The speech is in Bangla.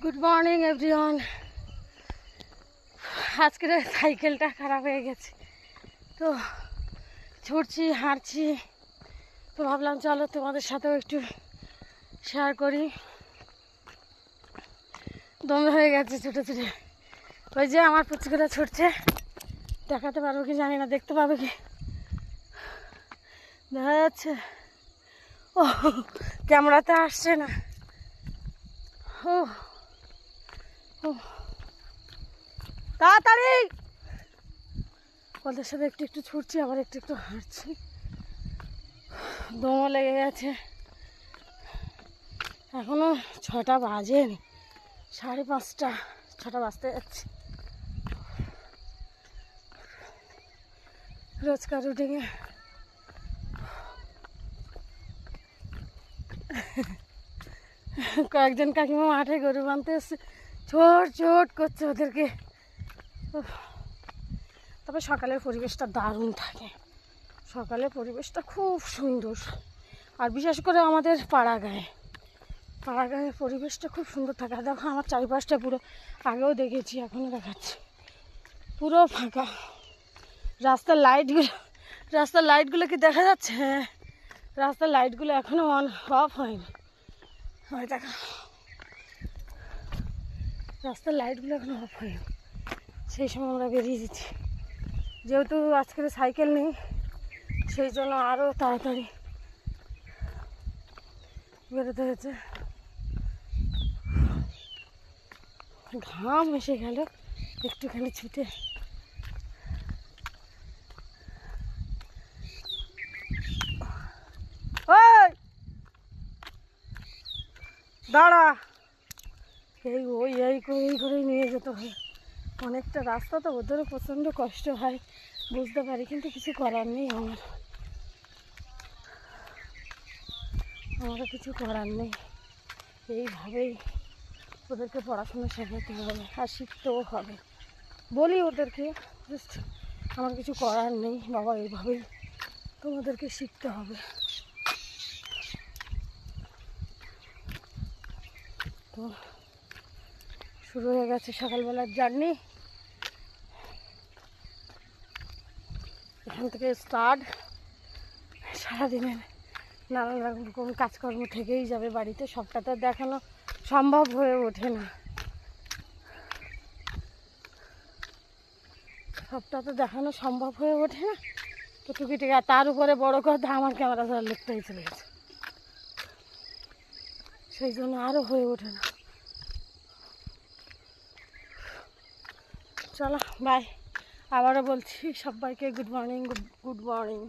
Good morning everyone. আজকের সাইকেলটা খারাপ হয়ে গেছে, তো ছুটছি হাঁটছি, তো ভাবলাম চলো তোমাদের সাথেও একটু শেয়ার করি। দমে হয়ে গেছে ছুটে ছুটে। ওই যে আমার পুচকুটা ছুটছে, দেখাতে পারবো কি জানি না, দেখতে পাবে কি দেখা যাচ্ছে? ও ক্যামেরাতে আসছে না। ও ও তাড়াতাড়ি ওদের সাথে একটু একটু ছুটছি, আবার একটু একটু হাঁটছি। দমও লেগে গেছে। এখনো 6টা বাজেনি, 5:30, 6টা বাজতে যাচ্ছে। রোজকার রুটিনে কয়েকজন কাকিমা মাঠে গরু বাঁধতে এসছে, ছোট ছোট করছে ওদেরকে। তবে সকালের পরিবেশটা দারুণ থাকে, সকালের পরিবেশটা খুব সুন্দর। আর বিশেষ করে আমাদের পাড়াগাঁয়ের পরিবেশটা খুব সুন্দর থাকে। আর দেখো আমার চারিপাশটা পুরো, আগেও দেখেছি এখনও দেখাচ্ছি, পুরো ফাঁকা। রাস্তার লাইটগুলো কি দেখা যাচ্ছে? হ্যাঁ, রাস্তার লাইটগুলো এখনও অফ হয়নি। হয় দেখা, রাস্তার লাইটগুলো এখনও অফ হয়নি। সেই সময় আমরা বেরিয়ে যেছি, যেহেতু আজকের সাইকেল নেই সেই জন্য আরও তাড়াতাড়ি বেরোতে হয়েছে। ঘাম এসে গেল একটুখানি ছুটে। ওই দাঁড়া, এই করেই নিয়ে যেতে হয়। অনেকটা রাস্তা তো, ওদেরও প্রচণ্ড কষ্ট হয় বুঝতে পারি, কিন্তু কিছু করার নেই। আমারও কিছু করার নেই। এইভাবেই ওদেরকে পড়াশোনা শেখাতে হবে আর শিখতেও হবে। বলি ওদেরকে, জাস্ট আমার কিছু করার নেই বাবা, এইভাবেই তোমাদেরকে শিখতে হবে। তো শুরু হয়ে গেছে সকালবেলার জার্নি। এখান থেকে স্টার্ট, সারাদিনের নানান রকম কাজকর্ম থেকেই যাবে বাড়িতে। সবটা তো দেখানো সম্ভব হয়ে ওঠে না, তো টুকিটাকি। আর তার উপরে বড় কথা, আমার ক্যামেরা ধরার লোকটাই চলে গেছে, সেই জন্য আরও হয়ে ওঠে না। চলো বাই, আবারও বলছি সবাইকে গুড মর্নিং।